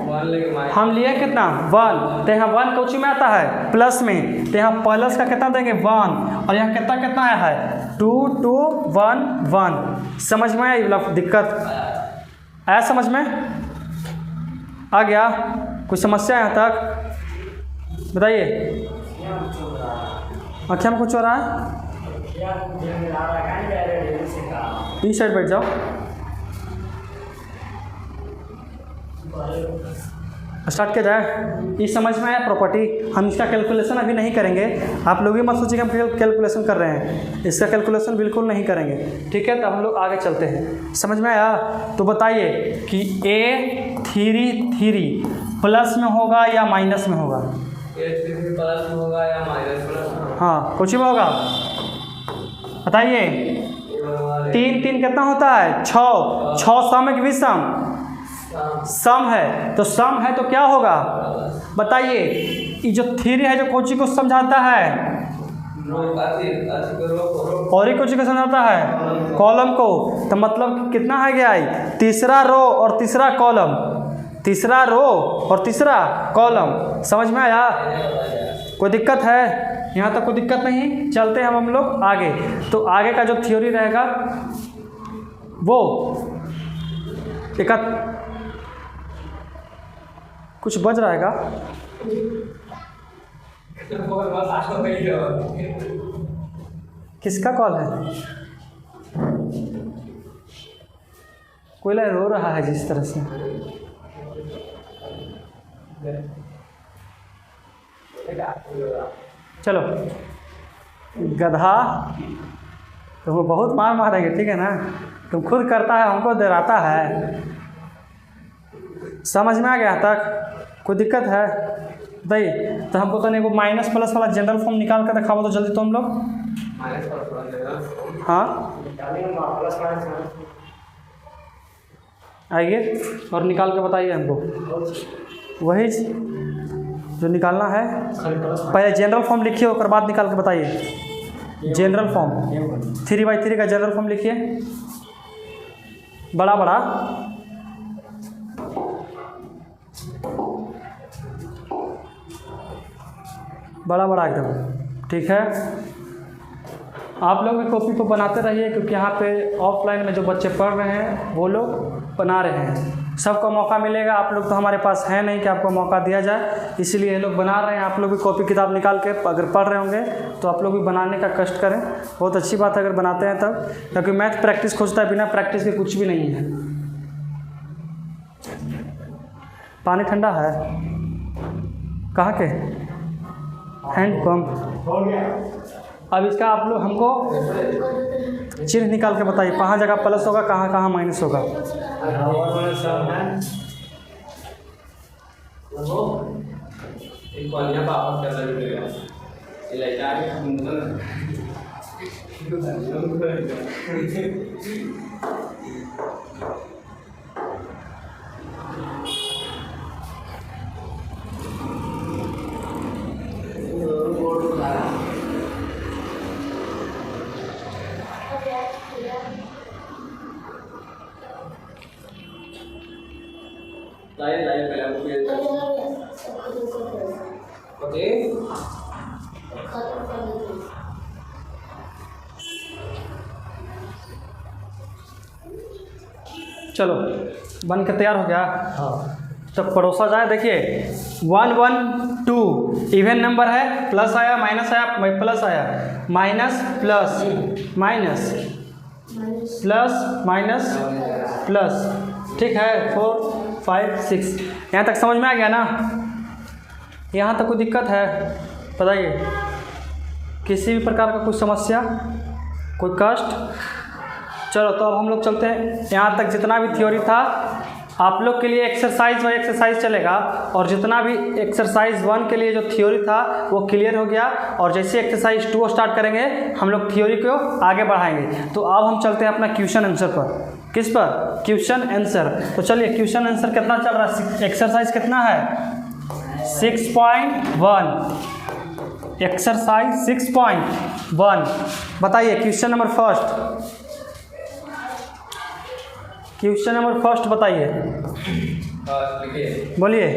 हम लिए कितना 1, तो यहाँ 1 कौची में आता है प्लस में, तो यहाँ प्लस का कितना देंगे 1 और यहाँ कितना कितना आया है 2 2 1 1। समझ में आया दिक्कत आया, समझ में आ गया, कोई समस्या यहाँ तक बताइए। आँखें में कुछ हो रहा है, इस साइड बैठ जाओ, स्टार्ट किया जाए। ये समझ में आया प्रॉपर्टी। हम इसका कैलकुलेशन अभी नहीं करेंगे, आप लोग भी मत सोचिए कि हम कैलकुलेशन कर रहे हैं, इसका कैलकुलेशन बिल्कुल नहीं करेंगे, ठीक है। तो हम लोग आगे चलते हैं, समझ में आया। तो बताइए कि A3 प्लस में होगा या माइनस में होगा, A3 प्लस में होगा या माइनस में? हाँ कुछ में होगा बताइए। 3 3 कितना होता है 6 6 सम है कि विषम, सम है, तो सम है तो क्या होगा बताइए। ये जो 3 है जो कोची को समझाता है और ये कोची को समझाता है कॉलम को, तो मतलब कितना है गया है तीसरा रो और तीसरा कॉलम, तीसरा रो और तीसरा कॉलम। समझ में आया, कोई दिक्कत है यहाँ तक? कोई दिक्कत नहीं, चलते हैं हम लोग आगे। तो आगे का जो थ्योरी रहेगा वो एक कुछ बज रहेगा, किसका कॉल है? कोई रो रहा है जिस तरह से। चलो गधा तुम बहुत मार मारेंगे, ठीक है ना, तुम खुद करता है हमको डराता है। समझ में आ गया तक? कोई दिक्कत है बताइए। तो हमको तो नहीं वो माइनस प्लस वाला जनरल फॉर्म निकाल कर दिखाओ तो जल्दी तो हम लोग। हाँ आइए और निकाल के बताइए हमको, वही जो निकालना है। पहले जनरल फॉर्म लिखिए, उसके बाद निकाल के बताइए। जनरल फॉर्म 3/3 का जनरल फॉर्म लिखिए, बड़ा बड़ा बड़ा बड़ा एकदम, ठीक है। आप लोग भी कॉपी को बनाते रहिए, क्योंकि यहाँ पे ऑफलाइन में जो बच्चे पढ़ रहे हैं वो लोग बना रहे हैं। सबको मौका मिलेगा, आप लोग तो हमारे पास है नहीं कि आपको मौका दिया जाए, इसीलिए ये लोग बना रहे हैं। आप लोग भी कॉपी किताब निकाल के अगर पढ़ रहे होंगे तो आप लोग भी बनाने का कष्ट करें। बहुत अच्छी बात है अगर बनाते हैं तब, क्योंकि मैथ प्रैक्टिस खोजता है, बिना प्रैक्टिस के कुछ भी नहीं है। पानी ठंडा है, कहाँ के हैंड पंप हो गया। अब इसका आप लोग हमको चिन्ह निकाल के बताइए, कहाँ जगह प्लस होगा, कहाँ कहाँ माइनस होगा। चलो बन के तैयार हो गया। हाँ, तो परोसा जाए। देखिए 1 1 2 इवन नंबर है, प्लस आया माइनस आया, प्लस आया minus plus minus plus minus plus, ठीक है। 4 5 6 यहाँ तक समझ में आ गया ना। यहाँ तक कोई दिक्कत है बताइए, किसी भी प्रकार का कोई समस्या, कोई कष्ट। चलो तो अब हम लोग चलते हैं, यहाँ तक जितना भी थ्योरी था आप लोग के लिए एक्सरसाइज बाय एक्सरसाइज चलेगा, और जितना भी एक्सरसाइज 1 के लिए जो थ्योरी था वो क्लियर हो गया। और जैसे एक्सरसाइज 2 स्टार्ट करेंगे हम लोग थ्योरी को आगे बढ़ाएंगे। तो अब हम चलते हैं अपना क्वेश्चन आंसर पर। किस पर? Question answer. तो चलिए क्वेश्चन आंसर कितना चल रहा है, एक्सरसाइज कितना है 6.1, एक्सरसाइज 6.1। बताइए question number first, question number first बताइए, बोलिए।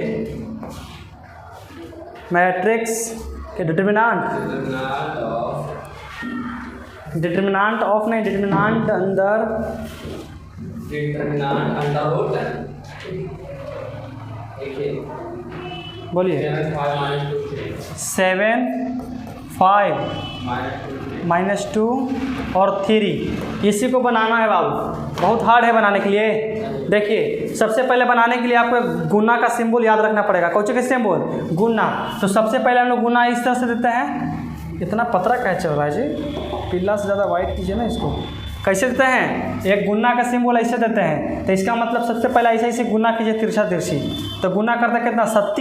मैट्रिक्स के डिटरमिनेंट अंदर बोलिए 7 5 -2 और 3, इसी को बनाना है बाबू। बहुत हार्ड है बनाने के लिए। देखिए सबसे पहले बनाने के लिए आपको गुना का सिंबल याद रखना पड़ेगा। कौन से सिंबल? गुना। तो सबसे पहले हम लोग गुना इस तरह से देते हैं। इतना पतला क्या चल रहा है जी, पीला से ज़्यादा वाइट कीजिए ना इसको। कैसे देते हैं? एक गुना का सिंबल ऐसे देते हैं, तो इसका मतलब सबसे पहले ऐसे गुना कीजिए, तिरछा तिरछी। तो गुना करते कितना, 7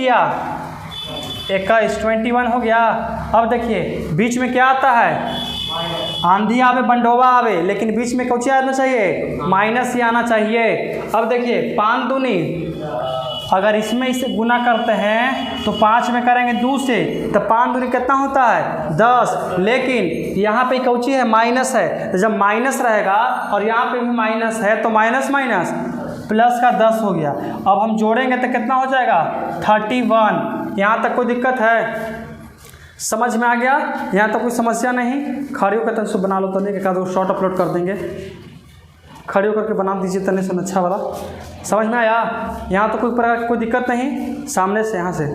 21 21 हो गया। अब देखिए बीच में क्या आता है, आंधी आवे बंडोवा आवे, लेकिन बीच में कौन आना चाहिए, माइनस ही आना चाहिए। अब देखिए 5 दूनी, अगर इसमें इसे गुना करते हैं तो 5 में करेंगे 2 से, तो 5 दूनी कितना होता है 10, लेकिन यहाँ पे कौची है, माइनस है। तो जब माइनस रहेगा और यहाँ पे भी माइनस है तो माइनस माइनस प्लस का 10 हो गया। अब हम जोड़ेंगे तो कितना हो जाएगा 31। यहाँ तक कोई दिक्कत है? समझ में आ गया? यहाँ तक कोई समस्या नहीं। खड़े होकर तन से बना लो, तने एक आध शॉर्ट अपलोड कर देंगे, खड़े होकर के बना दीजिए तने से अच्छा वाला। समझ में आया? यहाँ तो कोई प्रकार कोई दिक्कत नहीं। सामने से यहाँ से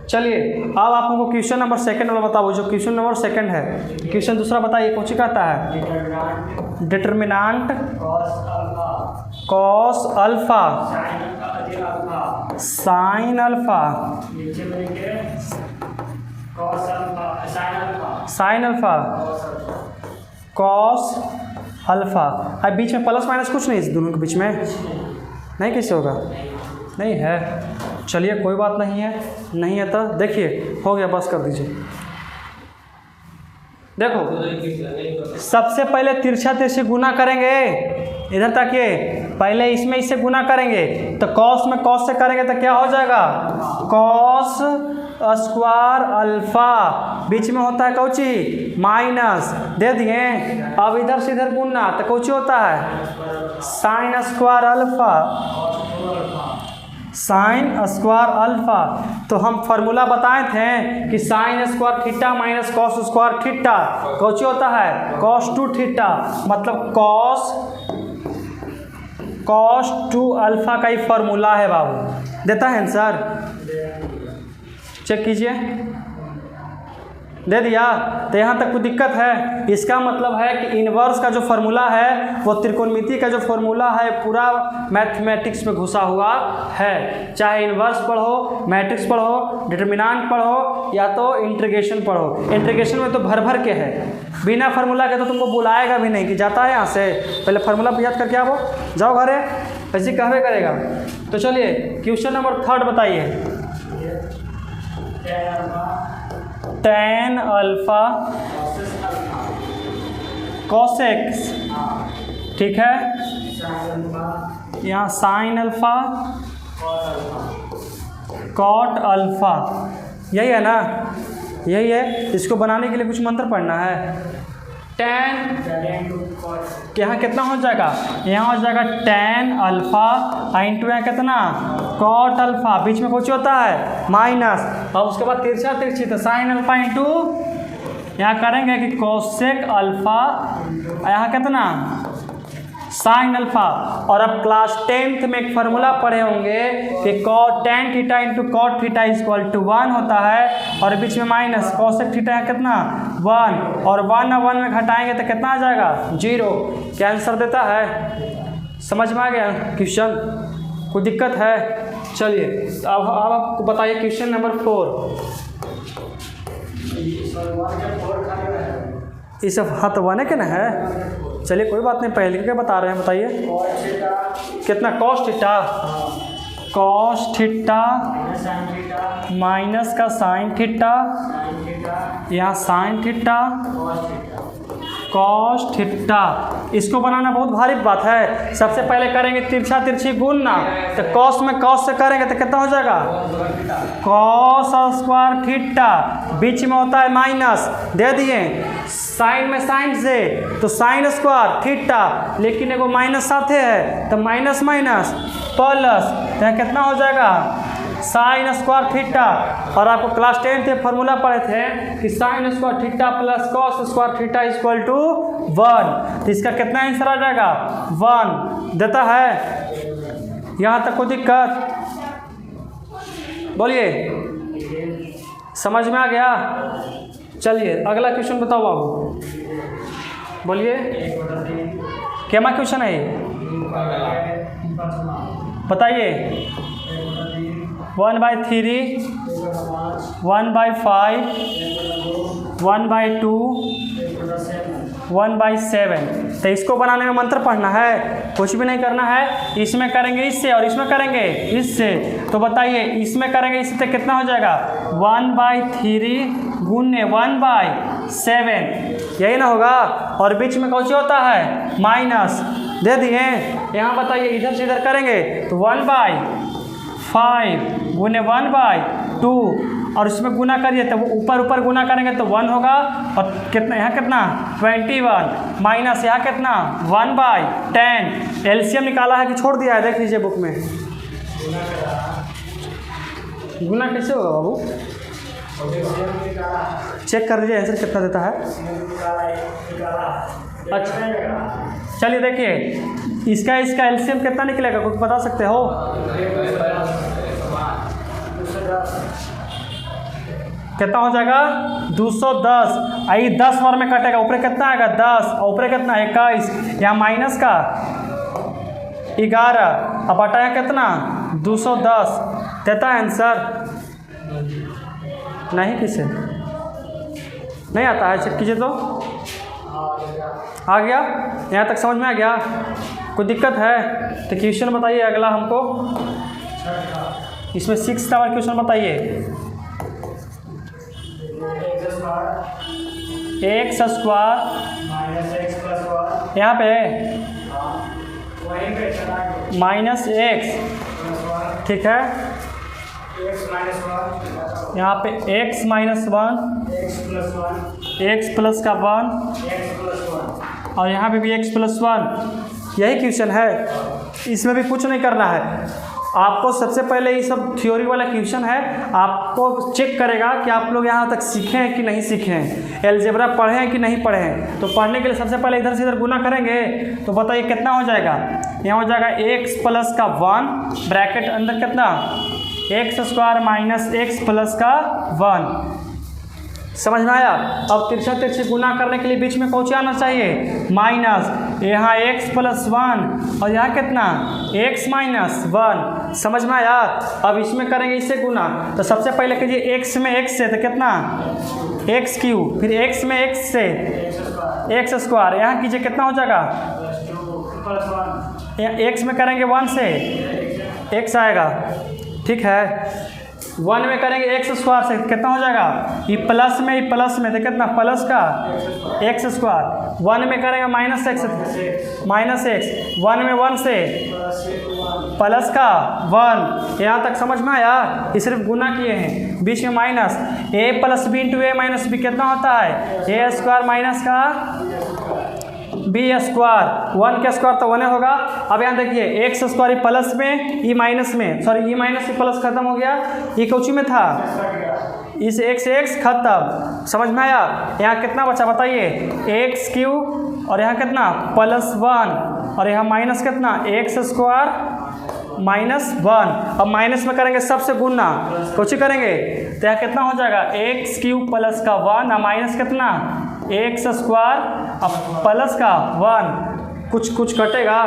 चलिए। अब आप हमको क्वेश्चन नंबर सेकंड वाला बताओ, जो क्वेश्चन नंबर सेकंड है। क्वेश्चन दूसरा बताइए, कौन सी कहता है, determinant cos alpha sine alpha sine alpha cos alpha. अब बीच में प्लस माइनस कुछ नहीं, इस दोनों के बीच में नहीं, कैसे होगा, नहीं है। चलिए कोई बात नहीं है, नहीं है तो देखिए हो गया, बस कर दीजिए। देखो सबसे पहले तिरछा तिरछी गुना करेंगे, इधर तक ये पहले इसमें इससे गुना करेंगे, तो कॉस में कॉस से करेंगे तो क्या हो जाएगा, कॉस स्क्वायर अल्फा, बीच में होता है कौची माइनस, दे दिए। अब इधर से इधर गुणना तो कौची होता है sine square alpha, sine square alpha. तो हम फार्मूला बताए थे कि sine square theta minus cos square theta Cauchy होता है कॉस टू थीटा, मतलब कॉस टू अल्फा का ही फार्मूला है बाबू। देता है आंसर, चेक कीजिए, दे दिया। तो यहाँ तक कोई दिक्कत है? इसका मतलब है कि इन्वर्स का जो फार्मूला है वो त्रिकोणमिति का जो फार्मूला है पूरा मैथमेटिक्स में घुसा हुआ है। चाहे इन्वर्स पढ़ो, मैट्रिक्स पढ़ो, डिटरमिनेंट पढ़ो या तो इंटीग्रेशन पढ़ो। इंटीग्रेशन में तो भर भर के है, बिना फार्मूला के तो तुमको बुलाएगा भी नहीं कि जाता है यहाँ से पहले फार्मूला याद करके आओ, जाओ घरे, ऐसे कहवे करेगा। तो चलिए क्वेश्चन नंबर 3 बताइए। tan अल्फा cosec, ठीक है, यहाँ sin अल्फा cot अल्फा, यही है ना, यही है। इसको बनाने के लिए कुछ मंत्र पढ़ना है। tan यहाँ कितना हो जाएगा, यहाँ हो जाएगा tan अल्फा इंटू यहाँ कितना cot अल्फा, बीच में कुछ होता है माइनस, और उसके बाद तिरछा तिरछी तो साइन अल्फा इंटू यहाँ करेंगे कि कोसेक अल्फा, यहाँ कितना साइन अल्फा। और अब क्लास 10th में एक फार्मूला पढ़े होंगे कि tan theta into cot theta equal to 1 होता है, और बीच में माइनस कोसेक थीटा है कितना 1, और 1 और 1 में घटाएंगे तो कितना आ जाएगा 0। क्या आंसर देता है? समझ में आ गया क्वेश्चन? कोई दिक्कत है? चलिए अब आपको बताइए क्वेश्चन नंबर 4। ये सब हाथ बने के ना है, चलिए कोई बात नहीं, पहले क्या बता रहे हैं बताइए। कितना cos theta, cos theta minus का साइन थीटा, यहाँ साइन थीटा कॉस थीटा। इसको बनाना बहुत भारी बात है। सबसे पहले करेंगे तिरछा तिरछी गुणना, तो कॉस में कॉस से करेंगे तो कितना हो जाएगा कॉस स्क्वायर थीटा, बीच में होता है माइनस, दे दिए। साइन में साइन से तो साइन स्क्वायर थीटा, लेकिन एगो माइनस साथे है तो माइनस माइनस प्लस, तो यहाँ कितना हो जाएगा साइन स्क्वायर थीटा। और आपको क्लास 10th में फार्मूला पढ़े थे कि sine square theta plus cos square theta equal to 1, तो इसका कितना आंसर आ जाएगा 1 देता है। यहाँ तक कोई दिक्कत? बोलिए, समझ में आ गया? चलिए अगला क्वेश्चन बताओ बाबू, बोलिए क्या क्वेश्चन है ये बताइए। 1/3, 1/5, 1/2, 1/7। तो इसको बनाने में मंत्र पढ़ना है, कुछ भी नहीं करना है। इसमें करेंगे इससे और इसमें करेंगे इससे, तो बताइए इसमें करेंगे इससे तो कितना हो जाएगा 1/3 गुने 1/7, यही ना होगा। और बीच में कौन सी होता है माइनस, दे दिए। यहाँ बताइए इधर से इधर करेंगे तो 1/5 गुने 1/2, और इसमें गुना करिए तो वो ऊपर ऊपर गुना करेंगे तो 1 होगा, और कितना यहाँ कितना 21 माइनस यहाँ कितना 1/10। एलसीएम निकाला है कि छोड़ दिया है, देख लीजिए बुक में। गुना कैसे होगा बाबू, चेक कर लीजिए आंसर कितना देता है। अच्छा चलिए देखिए इसका एलसीएम कितना निकलेगा, कुछ बता सकते हो? कितना हो जाएगा 210। आई 10 बार में कटेगा, ऊपर कितना आएगा 10, और ऊपर कितना 21, यहाँ माइनस का 11, अब बटाया कितना 210 देता है आंसर। नहीं किसे नहीं आता है, चेक कीजिए तो आ गया। यहाँ तक समझ में आ गया? कोई दिक्कत है तो क्वेश्चन बताइए अगला हमको। इसमें 6 नंबर क्वेश्चन बताइए। एक्स स्क्वायर यहाँ पे माइनस एक्स, ठीक है, यहाँ पे x माइनस 1, x प्लस का 1 और यहाँ पे भी x प्लस 1। यही क्वेश्चन है, इसमें भी कुछ नहीं करना है आपको। सबसे पहले ये सब थ्योरी वाला क्वेश्चन है, आपको चेक करेगा कि आप लोग यहाँ तक सीखे हैं कि नहीं सीखे हैं, एलजेब्रा पढ़े हैं कि नहीं पढ़े हैं। तो पढ़ने के लिए सबसे पहले इधर से इधर गुना करेंगे तो बताइए कितना हो जाएगा। यहाँ हो जाएगा x प्लस का 1 ब्रैकेट अंदर कितना x square minus x plus का 1। समझ में आया। अब तिरछा तिरछी गुना करने के लिए बीच में कौन आना चाहिए, माइनस। यहाँ x प्लस 1 और यहाँ कितना x माइनस 1। समझ में आया। अब इसमें करेंगे इससे गुना, तो सबसे पहले कीजिए x में x से तो कितना x क्यूब, फिर x में x से x स्क्वायर, यहाँ कीजिए कितना हो जाएगा, x में करेंगे 1 से x आएगा, ठीक है। 1 में करेंगे x स्क्वायर से कितना हो जाएगा, ये प्लस में तो कितना प्लस का x स्क्वायर। 1 में करेंगे माइनस x, 1 में 1 से प्लस का 1। यहाँ तक समझ में आया। ये सिर्फ गुना किए हैं, बीच में minus. a plus B into A minus B कितना होता है, a स्क्वायर माइनस का बी स्क्वायर। 1 का स्क्वायर तो 1 होगा। अब यहाँ देखिए x स्क्वायर प्लस में, ई माइनस में, सॉरी ई माइनस से प्लस खत्म हो गया, ये कौची में था, इस x से x खत्म। समझ में आया। यहाँ कितना बचा बताइए, x क्यूब और यहाँ कितना प्लस 1 और यहाँ माइनस कितना x स्क्वायर माइनस 1। अब माइनस में करेंगे सबसे गुना, कौची करेंगे तो यहाँ कितना हो जाएगा x क्यूब प्लस का 1 और माइनस कितना x स्क्वायर अब प्लस का 1। कुछ कटेगा,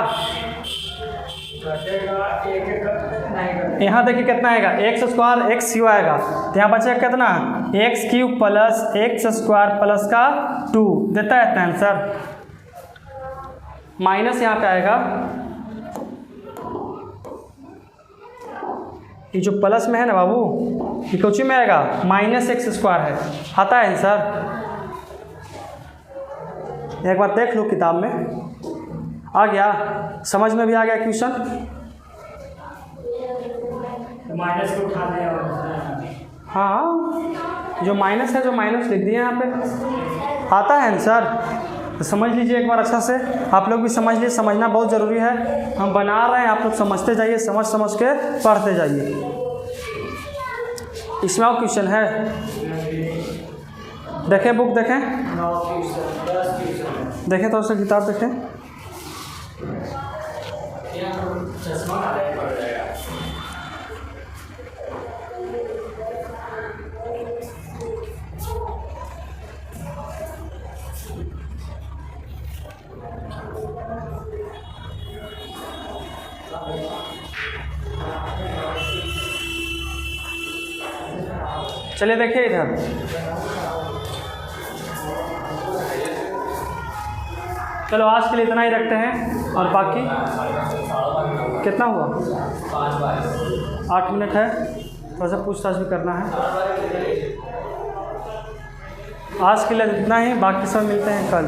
यहाँ देखिए कितना आएगा x स्क्वायर x क्यू आएगा, तो यहाँ बचेगा कितना x cube plus x square plus का 2 देता है आंसर। माइनस यहाँ पे आएगा, ये जो प्लस में है ना बाबू, ये कौची में आएगा माइनस x स्क्वायर है, आता है आंसर। एक बार देख लो किताब में, आ गया, समझ में भी आ गया क्वेश्चन। माइनस को उठा दिया, हाँ जो माइनस है, जो माइनस लिख दिए यहाँ पे, आता है आंसर। तो समझ लीजिए एक बार अच्छा से, आप लोग भी समझ लीजिए, समझना बहुत ज़रूरी है। हम बना रहे हैं, आप लोग समझते जाइए, समझ के पढ़ते जाइए। इसमें और क्वेश्चन है, देखें बुक देखें, देखें तो उससे किताब देखें। चलिए देखिए इधर, चलो आज के लिए इतना ही रखते हैं, और बाकी कितना हुआ 8 मिनट है, थोड़ा सा पूछताछ भी करना है। आज के लिए इतना ही, बाकी सब मिलते हैं कल।